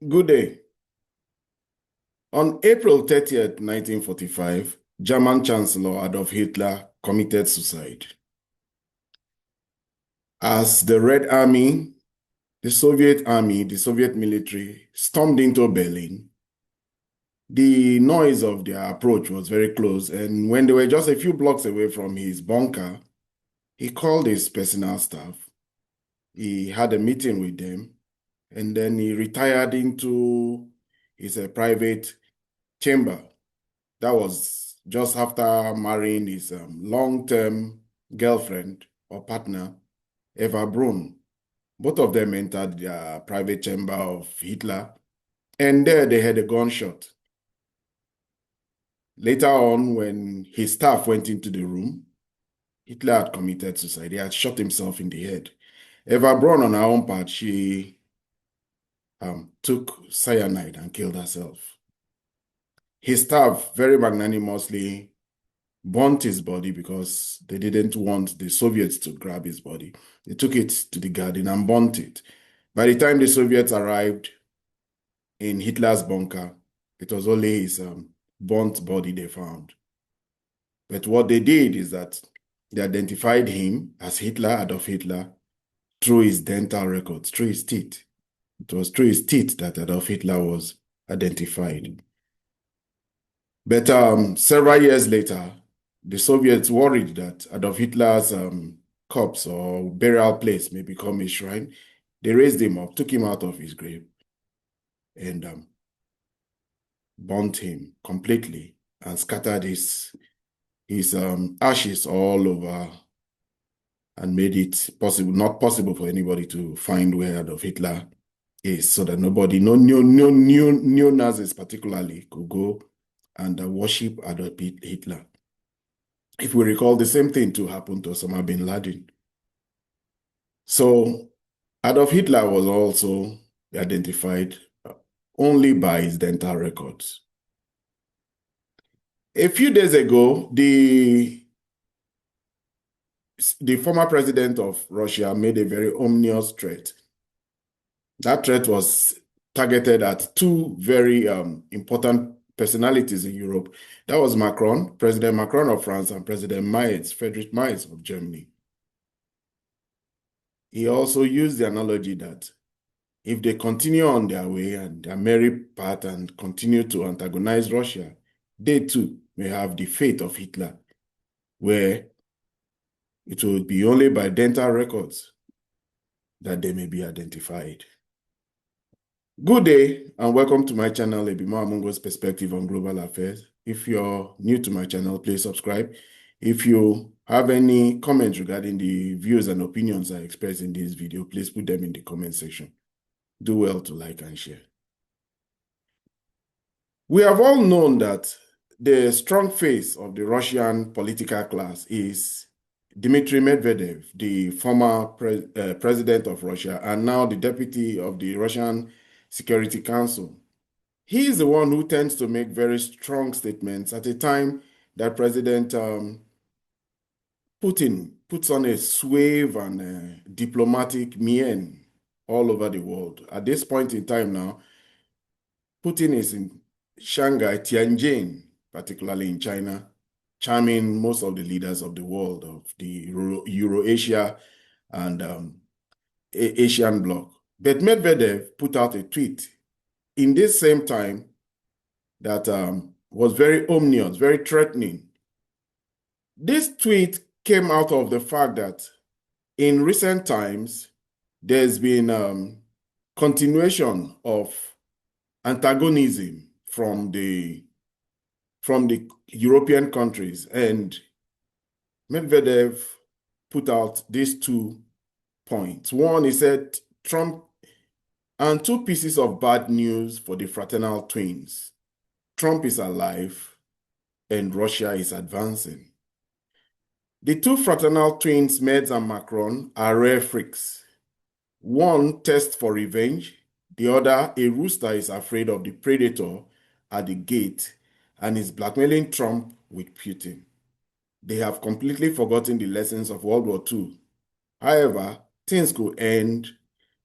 Good day. On April 30th, 1945, German Chancellor Adolf Hitler committed suicide. As the Red Army, the Soviet military stormed into Berlin, the noise of their approach was very close, and when they were just a few blocks away from his bunker, he called his personal staff. He had a meeting with them, and then he retired into his private chamber. That was just after marrying his long-term girlfriend or partner, Eva Braun. Both of them entered the private chamber of Hitler, and there they had a gunshot. Later on, when his staff went into the room, Hitler had committed suicide. He had shot himself in the head. Eva Braun, on her own part, she took cyanide and killed herself. His staff very magnanimously burnt his body because they didn't want the Soviets to grab his body. They took it to the garden and burnt it. By the time the Soviets arrived in Hitler's bunker, it was only his burnt body they found. But what they did is that they identified him as Hitler, Adolf Hitler, through his dental records, through his teeth. It was through his teeth that Adolf Hitler was identified. But several years later, the Soviets worried that Adolf Hitler's corpse or burial place may become a shrine. They raised him up, took him out of his grave, and burnt him completely and scattered his ashes all over and made it not possible for anybody to find where Adolf Hitler is, so that nobody, no neo-Nazis particularly, could go and worship Adolf Hitler. If we recall, the same thing too happened to Osama bin Laden. So Adolf Hitler was also identified only by his dental records. A few days ago, the former president of Russia made a very ominous threat. That threat was targeted at two very important personalities in Europe. That was Macron, President Macron of France, and President Merz, Friedrich Merz of Germany. He also used the analogy that if they continue on their way and their merry path and continue to antagonize Russia, they too may have the fate of Hitler, where it will be only by dental records that they may be identified. Good day and welcome to my channel, Ebimo Amungo's Perspective on Global Affairs. If you're new to my channel, please subscribe. If you have any comments regarding the views and opinions I express in this video, please put them in the comment section. Do well to like and share. We have all known that the strong face of the Russian political class is Dmitry Medvedev, the former president of Russia and now the deputy of the Russian Security Council. He is the one who tends to make very strong statements at a time that President Putin puts on a suave and diplomatic mien all over the world. At this point in time now, Putin is in Shanghai, Tianjin, particularly in China, charming most of the leaders of the world, of the Euro-Asia and Asian bloc. But Medvedev put out a tweet in this same time that was very ominous, very threatening. This tweet came out of the fact that in recent times, there's been continuation of antagonism from the European countries, and Medvedev put out these 2 points. One, he said, Trump and 2 pieces of bad news for the fraternal twins. Trump is alive and Russia is advancing. The 2 fraternal twins, Merz and Macron, are rare freaks. One tests for revenge, the other, a rooster, is afraid of the predator at the gate and is blackmailing Trump with Putin. They have completely forgotten the lessons of World War II. However, things could end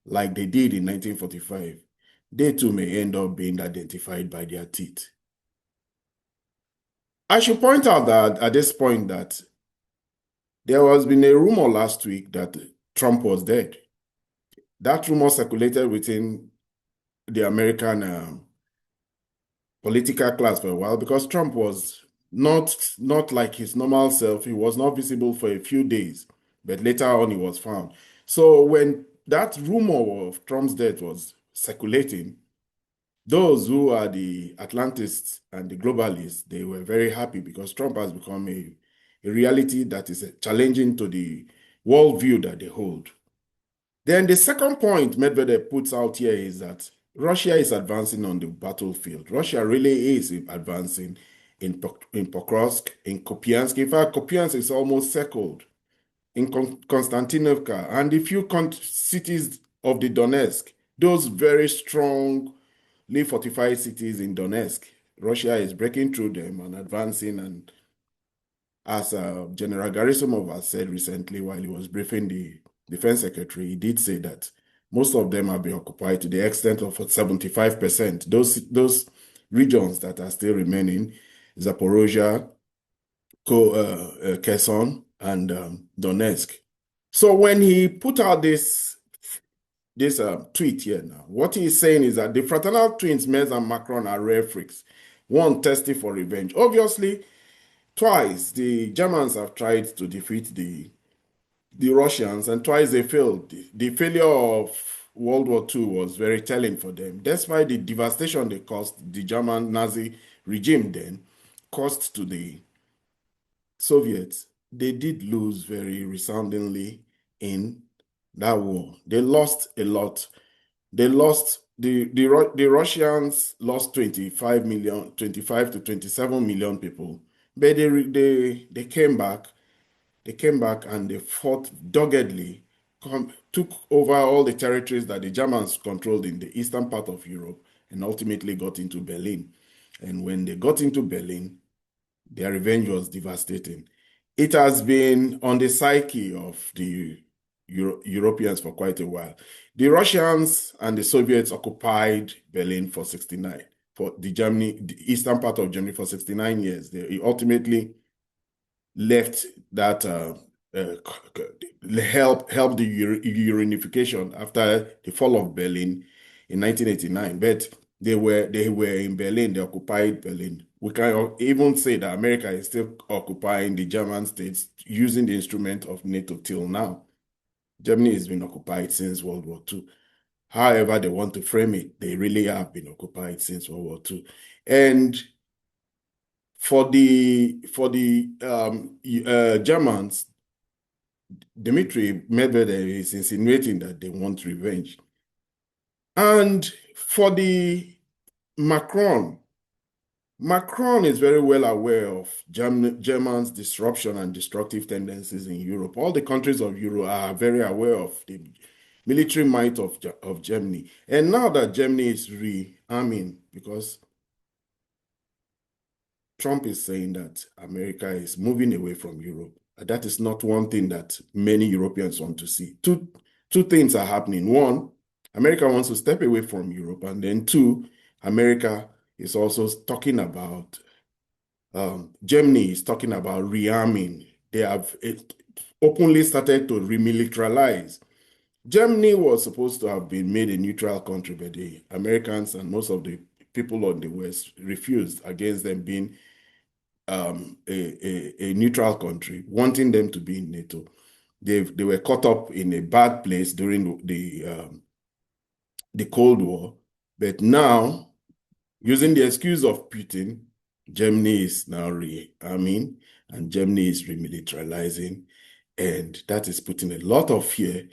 like they did in 1945. they too may end up being identified by their teeth. I should point out that at this point that there has been a rumor last week that Trump was dead. That rumor circulated within the American political class for a while because Trump was not like his normal self. He was not visible for a few days, but later on he was found. So when that rumor of Trump's death was circulating, those who are the Atlantists and the globalists, they were very happy because Trump has become a reality that is challenging to the worldview that they hold. Then the second point Medvedev puts out here is that Russia is advancing on the battlefield. Russia really is advancing in Pokrovsk, in Kupiansk. In fact, Kupiansk is almost circled in Konstantinovka and a few cities of the Donetsk, those very strongly fortified cities in Donetsk. Russia is breaking through them and advancing. And as General Gerasimov has said recently while he was briefing the defense secretary, he did say that most of them have been occupied to the extent of 75%. Those regions that are still remaining, Zaporozhye, Kherson, and Donetsk. So when he put out this tweet here now, what he's saying is that the fraternal twins, Merz and Macron, are rare freaks, one thirsty for revenge. Obviously, twice the Germans have tried to defeat the Russians, and twice they failed. The failure of World War II was very telling for them. Despite the devastation they caused, the German Nazi regime then caused to the Soviets, they did lose very resoundingly in that war. They lost a lot. They lost, the Russians lost 25 to 27 million people, but they came back. They came back and they fought doggedly, took over all the territories that the Germans controlled in the eastern part of Europe, and ultimately got into Berlin. And when they got into Berlin, their revenge was devastating. It has been on the psyche of the Europeans for quite a while. The Russians and the Soviets occupied Berlin for 69, for the eastern part of Germany for 69 years. They ultimately left that help the reunification after the fall of Berlin in 1989. But they were in Berlin. They occupied Berlin. We can even say that America is still occupying the German states using the instrument of NATO till now. Germany has been occupied since World War II. However they want to frame it, they really have been occupied since World War II. And for the Germans, Dmitry Medvedev is insinuating that they want revenge. And for the Macron is very well aware of Germans' disruption and destructive tendencies in Europe. All the countries of Europe are very aware of the military might of Germany. And now that Germany is rearming, because Trump is saying that America is moving away from Europe. That is not one thing that many Europeans want to see. Two things are happening. One, America wants to step away from Europe. And then two, America is also talking about, Germany is talking about rearming. They have openly started to remilitarize. Germany was supposed to have been made a neutral country, but the Americans and most of the people on the West refused against them being a neutral country, wanting them to be in NATO. They were caught up in a bad place during the Cold War, but now, using the excuse of Putin, Germany is now rearming and Germany is remilitarizing, and that is putting a lot of fear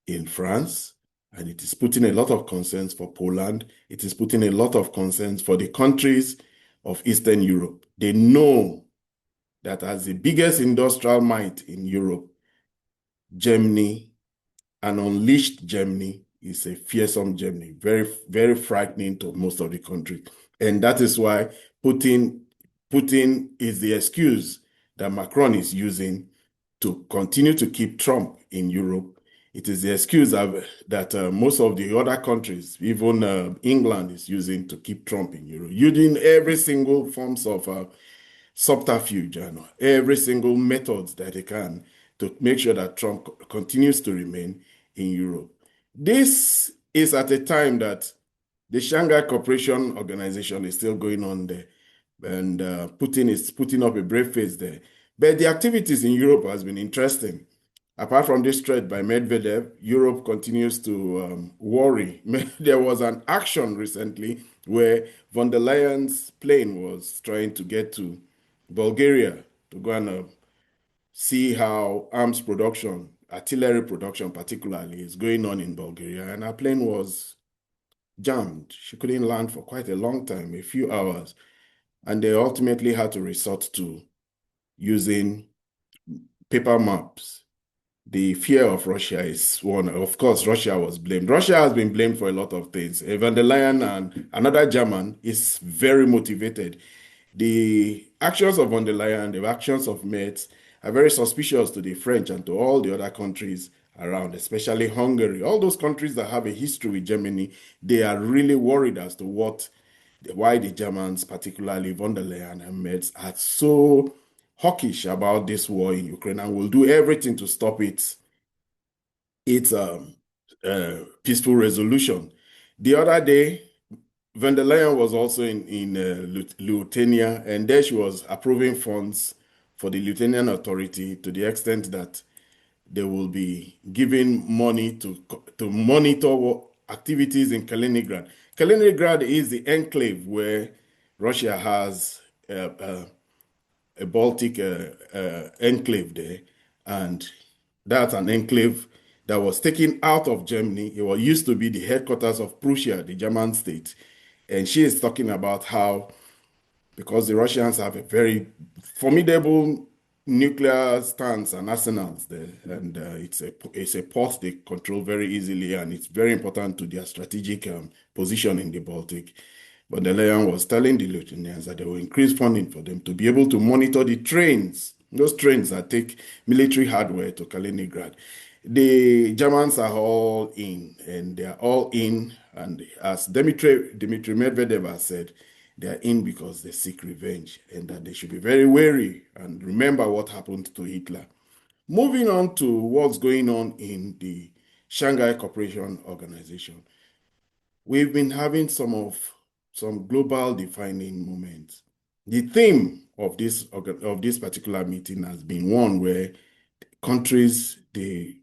in France, and it is putting a lot of concerns for Poland. It is putting a lot of concerns for the countries of Eastern Europe. They know that as the biggest industrial might in Europe, Germany, an unleashed Germany, is a fearsome Germany, very, very frightening to most of the country. And that is why Putin is the excuse that Macron is using to continue to keep Trump in Europe It is the excuse that most of the other countries, even England, is using to keep Trump in Europe, using every single forms of subterfuge and every single methods that they can to make sure that Trump continues to remain in Europe. This is at a time that the Shanghai Cooperation Organization is still going on there, and Putin is putting up a brave face there. But the activities in Europe has been interesting. Apart from this threat by Medvedev, Europe continues to worry. There was an action recently where von der Leyen's plane was trying to get to Bulgaria to go and see how arms production, artillery production particularly, is going on in Bulgaria. And her plane was jammed. She couldn't land for quite a long time, a few hours. And they ultimately had to resort to using paper maps. The fear of Russia is one. Of course, Russia was blamed. Russia has been blamed for a lot of things. Von der Leyen and another German is very motivated. The actions of von der Leyen, the actions of Merz are very suspicious to the French and to all the other countries around, especially Hungary. All those countries that have a history with Germany, they are really worried as to why the Germans, particularly von der Leyen and Merz, are so hawkish about this war in Ukraine and will do everything to stop its peaceful resolution. The other day, von der Leyen was also in Lithuania, and there she was approving funds for the Lithuanian authority to the extent that they will be giving money to monitor activities in Kaliningrad. Kaliningrad is the enclave where Russia has a Baltic enclave there, and that's an enclave that was taken out of Germany. It was used to be the headquarters of Prussia, the German state. And she is talking about how, because the Russians have a very formidable nuclear stance and arsenals there, and it's a port they control very easily, and it's very important to their strategic position in the Baltic. But the Leyen was telling the Lithuanians that they will increase funding for them to be able to monitor the trains, those trains that take military hardware to Kaliningrad. The Germans are all in, and they are all in. And as Dmitry Medvedev has said, they are in because they seek revenge, and that they should be very wary and remember what happened to Hitler. Moving on to what's going on in the Shanghai Cooperation Organization. We've been having some global defining moments. The theme of this particular meeting has been one where countries, the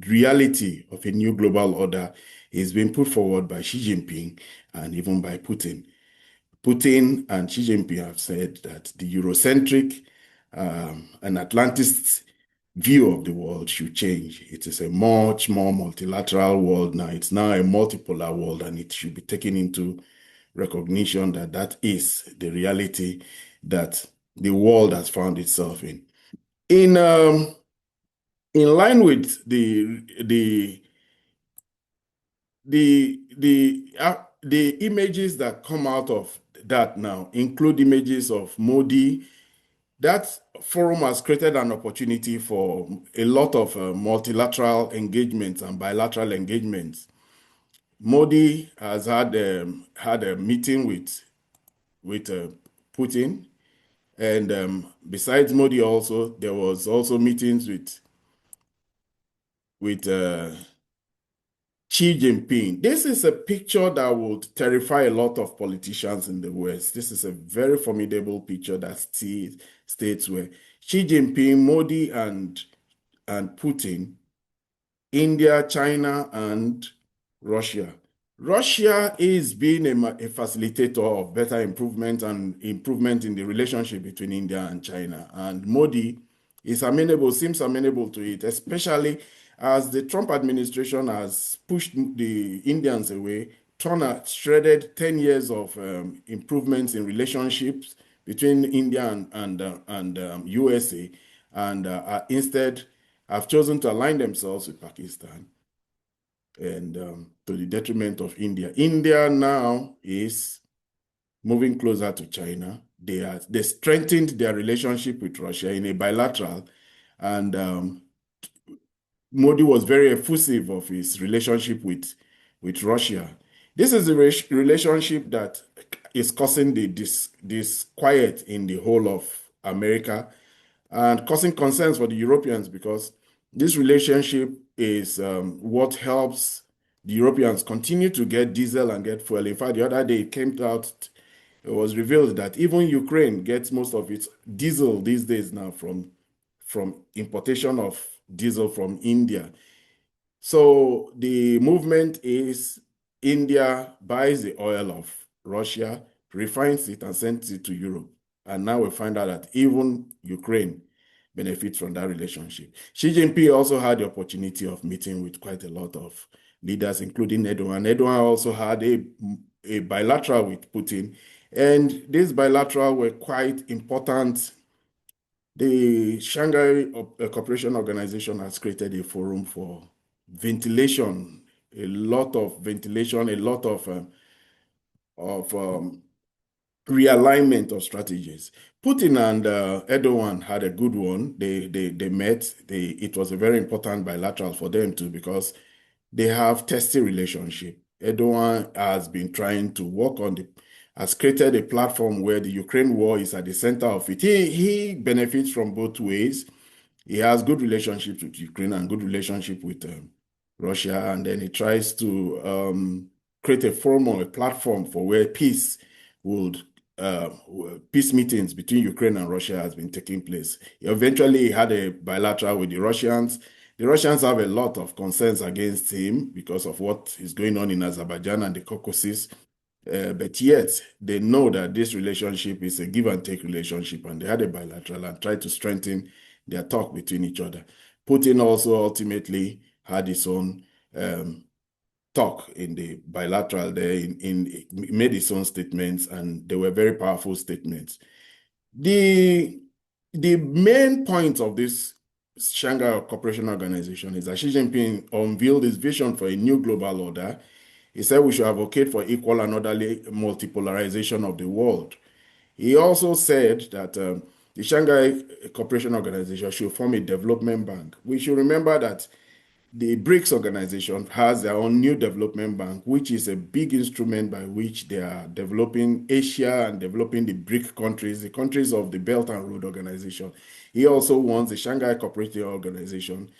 reality of a new global order is being put forward by Xi Jinping and even by Putin. Putin and Xi Jinping have said that the Eurocentric and Atlantist view of the world should change. It is a much more multilateral world now. It's now a multipolar world, and it should be taken into recognition that that is the reality that the world has found itself in. In line with the images that come out of that now include images of Modi. That forum has created an opportunity for a lot of multilateral engagements and bilateral engagements. Modi has had a meeting with Putin, and besides Modi, also there was also meetings with Xi Jinping. This is a picture that would terrify a lot of politicians in the West. This is a very formidable picture that states where Xi Jinping, Modi, and Putin, India, China, and Russia. Russia is being a facilitator of better improvement and improvement in the relationship between India and China. And Modi is seems amenable to it, especially as the Trump administration has pushed the Indians away, shredded 10 years of improvements in relationships between India and USA, and instead have chosen to align themselves with Pakistan, and to the detriment of India. India now is moving closer to China. They strengthened their relationship with Russia in a bilateral, and Modi was very effusive of his relationship with Russia. This is a relationship that is causing the disquiet in the whole of America and causing concerns for the Europeans because this relationship is what helps the Europeans continue to get diesel and get fuel. In fact, the other day it came out, it was revealed that even Ukraine gets most of its diesel these days now from importation of diesel from India. So the movement is India buys the oil of Russia, refines it, and sends it to Europe. And now we find out that even Ukraine benefits from that relationship. Xi Jinping also had the opportunity of meeting with quite a lot of leaders, including Erdoghan. Erdoghan also had a bilateral with Putin, and these bilateral were quite important. The Shanghai Cooperation Organization has created a forum for ventilation, a lot of ventilation, a lot of realignment of strategies. Putin and Erdogan had a good one. They met. It was a very important bilateral for them too because they have testy relationship. Erdogan has been trying to work on has created a platform where the Ukraine war is at the center of it. He benefits from both ways. He has good relationships with Ukraine and good relationship with Russia, and then he tries to create a forum or a platform for where peace meetings between Ukraine and Russia has been taking place. Eventually, he had a bilateral with the Russians. The Russians have a lot of concerns against him because of what is going on in Azerbaijan and the Caucasus. But yet, they know that this relationship is a give and take relationship, and they had a bilateral and tried to strengthen their talk between each other. Putin also ultimately had his own talk in the bilateral there, made his own statements, and they were very powerful statements. The main point of this Shanghai Cooperation Organization is that Xi Jinping unveiled his vision for a new global order. He said we should advocate for equal and orderly multipolarization of the world. He also said that the Shanghai Cooperation Organization should form a development bank. We should remember that the BRICS organization has their own new development bank, which is a big instrument by which they are developing Asia and developing the BRIC countries, the countries of the Belt and Road Organization. He also wants the Shanghai Cooperation Organization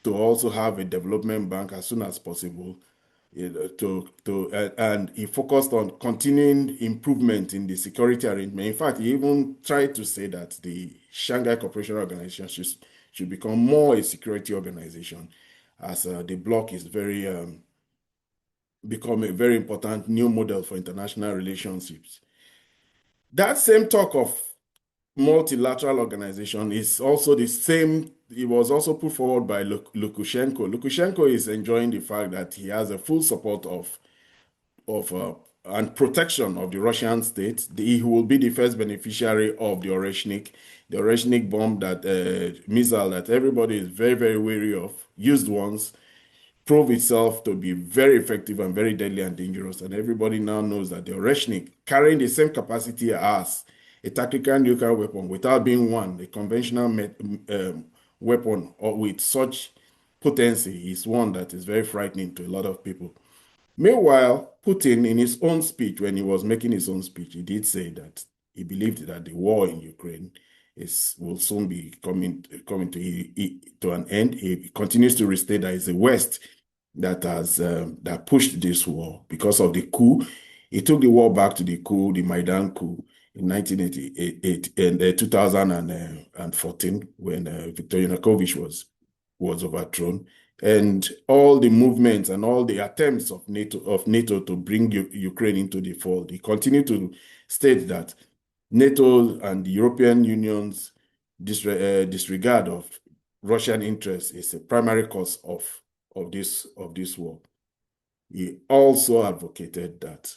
to also have a development bank as soon as possible. And he focused on continuing improvement in the security arrangement. In fact, he even tried to say that the Shanghai Cooperation Organization should become more a security organization, as the bloc is become a very important new model for international relationships. That same talk of multilateral organization is also the same. It was also put forward by Lukashenko. Lukashenko is enjoying the fact that he has a full support of and protection of the Russian state. He will be the first beneficiary of the Oreshnik bomb, that missile that everybody is very, very wary of, used once, proved itself to be very effective and very deadly and dangerous. And everybody now knows that the Oreshnik, carrying the same capacity as a tactical nuclear weapon without being one, a conventional weapon or with such potency, is one that is very frightening to a lot of people. Meanwhile, Putin, in his own speech, when he was making his own speech, he did say that he believed that the war in Ukraine will soon be coming to an end. He continues to restate that it's the West that has that pushed this war because of the coup. He took the war back to the coup, the Maidan coup in 1988 and 2014, when Viktor Yanukovych was overthrown. And all the movements and all the attempts of NATO to bring Ukraine into the fold. He continued to state that NATO and the European Union's disregard of Russian interests is a primary cause of this war. He also advocated that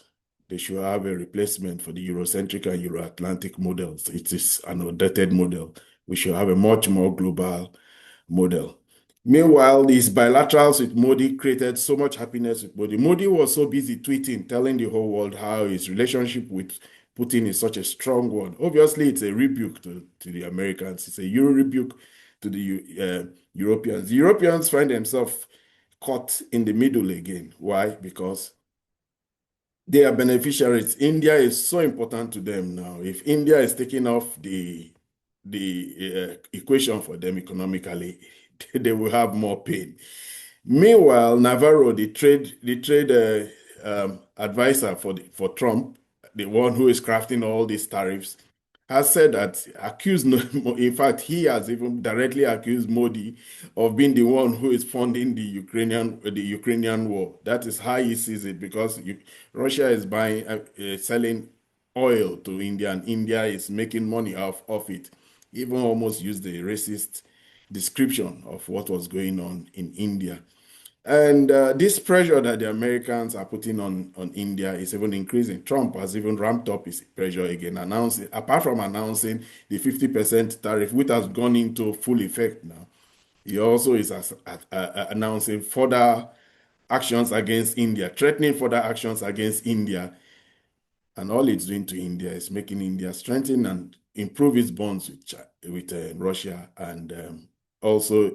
they should have a replacement for the Eurocentric and Euro-Atlantic models. It is an outdated model. We should have a much more global model. Meanwhile, these bilaterals with Modi created so much happiness with Modi. Modi was so busy tweeting, telling the whole world how his relationship with Putin is such a strong one. Obviously, it's a rebuke to the Americans. It's a Euro rebuke to the Europeans. The Europeans find themselves caught in the middle again. Why? Because they are beneficiaries. India is so important to them now. If India is taking off the equation for them economically, they will have more pain. Meanwhile, Navarro, the trade advisor for Trump, the one who is crafting all these tariffs, has said that in fact, he has even directly accused Modi of being the one who is funding the Ukrainian war. That is how he sees it, because Russia is selling oil to India, and India is making money off it. Even almost used the racist description of what was going on in India. And this pressure that the Americans are putting on India is even increasing. Trump has even ramped up his pressure again, apart from announcing the 50% tariff, which has gone into full effect now. He also is announcing further actions against India, threatening further actions against India. And all it's doing to India is making India strengthen and improve its bonds with Russia, and also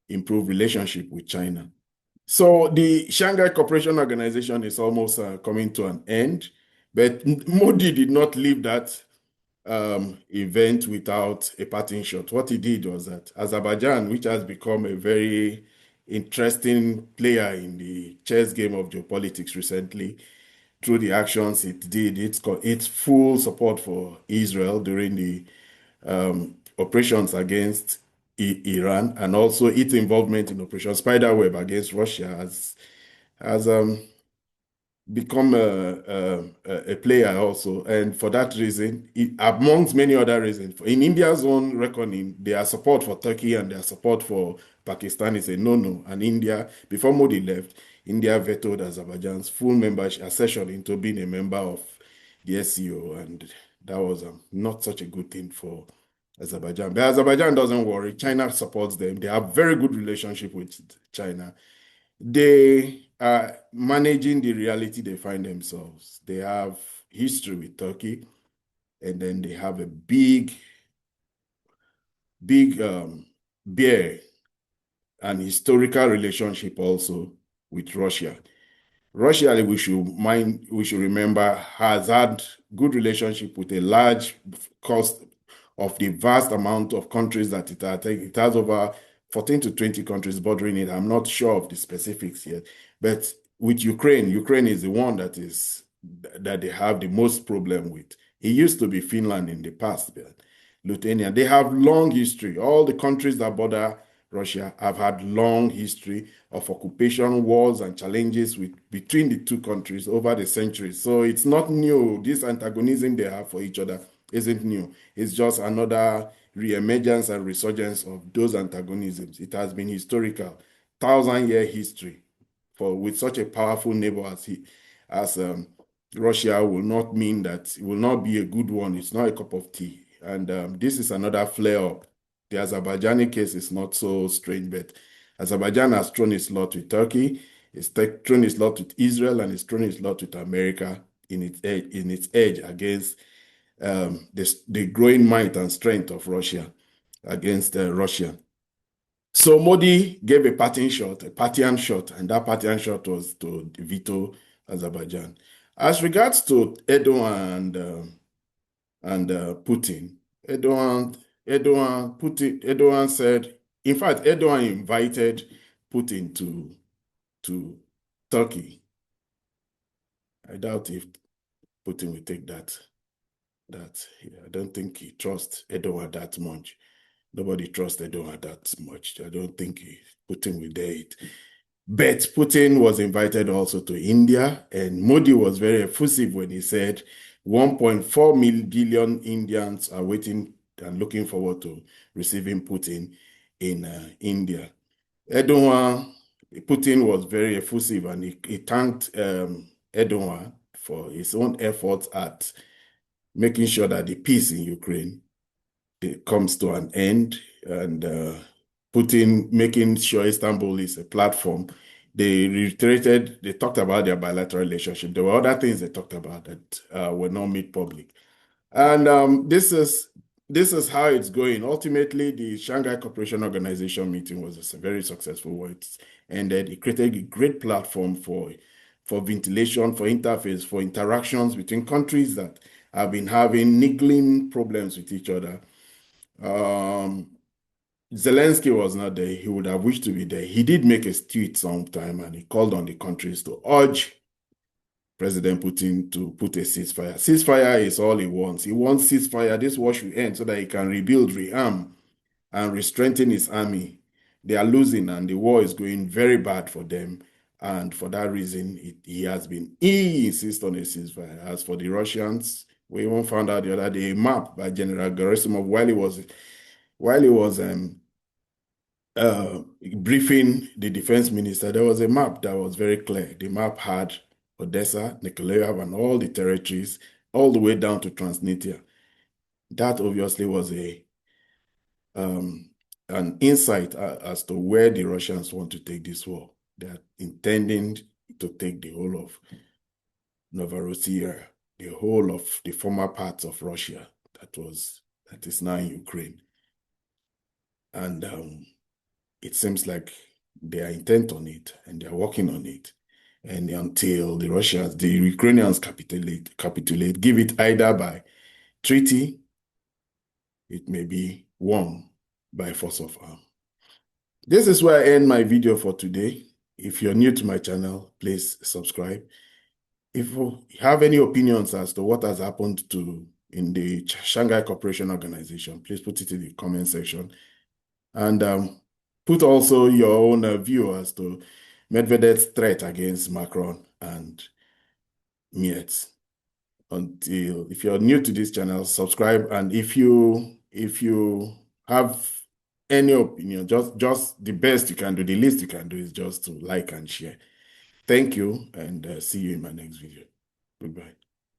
improve relationship with China. So the Shanghai Cooperation Organization is almost coming to an end, but Modi did not leave that event without a parting shot. What he did was that Azerbaijan, which has become a very interesting player in the chess game of geopolitics recently, through the actions it did, its full support for Israel during the operations against Iran, and also its involvement in Operation Spiderweb against Russia has become a player also. And for that reason, amongst many other reasons, in India's own reckoning, their support for Turkey and their support for Pakistan is a no-no. And India, before Modi left, India vetoed Azerbaijan's full membership accession into being a member of the SCO, and that was not such a good thing for Azerbaijan. But Azerbaijan doesn't worry. China supports them. They have very good relationship with China. They are managing the reality they find themselves. They have history with Turkey, and then they have a big bear and historical relationship also with Russia. Russia, we should remember, has had good relationship with a large cost of the vast amount of countries that it has. It has over 14 to 20 countries bordering it. I'm not sure of the specifics yet, but with Ukraine is the one that they have the most problem with. It used to be Finland in the past, but Lithuania. They have long history. All the countries that border Russia have had long history of occupation, wars, and challenges between the two countries over the centuries. So it's not new. This antagonism they have for each other isn't new. It's just another re-emergence and resurgence of those antagonisms. It has been historical, 1,000-year history with such a powerful neighbor as Russia will not mean that it will not be a good one. It's not a cup of tea. And this is another flare-up. The Azerbaijani case is not so strange, but Azerbaijan has thrown its lot with Turkey, it's thrown its lot with Israel, and it's thrown its lot with America in its edge against the growing might and strength of Russia against Russia. So Modi gave a parting shot, and that parting shot was to veto Azerbaijan. As regards to Erdogan and Putin, Erdogan said, in fact, Erdogan invited Putin to Turkey. I doubt if Putin will take that. I don't think he trusts Erdogan that much. Nobody trusts Erdogan that much. I don't think Putin will dare it. But Putin was invited also to India, and Modi was very effusive when he said 1.4 billion Indians are waiting and looking forward to receiving Putin in India. Putin was very effusive, and he thanked Erdogan for his own efforts at making sure that the peace in Ukraine comes to an end, and Putin making sure Istanbul is a platform. They talked about their bilateral relationship. There were other things they talked about that were not made public. And this is this is how it's going. Ultimately, the Shanghai Cooperation Organization meeting was a very successful one. It ended. It created a great platform for ventilation, for interface, for interactions between countries that have been having niggling problems with each other. Um, Zelensky was not there. He would have wished to be there. He did make a tweet sometime and he called on the countries to urge President Putin to put a ceasefire. Ceasefire is all he wants. He wants ceasefire. This war should end so that he can rebuild, rearm, and re-strengthen his army. They are losing and the war is going very bad for them. And for that reason, he insists on a ceasefire. As for the Russians, we even found out the other day a map by General Gerasimov while he was briefing the defense minister. There was a map that was very clear. The map had Odessa, Nikolaev, and all the territories, all the way down to Transnistria. That obviously was an insight as to where the Russians want to take this war. They're intending to take the whole of Novorossiya, the whole of the former parts of Russia that is now in Ukraine. And it seems like they are intent on it and they are working on it. And until the Ukrainians capitulate, give it either by treaty, it may be won by force of arm. This is where I end my video for today. If you're new to my channel, please subscribe. If you have any opinions as to what has happened in the Shanghai Cooperation Organization, please put it in the comment section. And put also your own view as to Medvedev's threat against Macron and Merz. If you're new to this channel, subscribe. And if you have any opinion, just the best you can do, the least you can do is just to like and share. Thank you, and see you in my next video.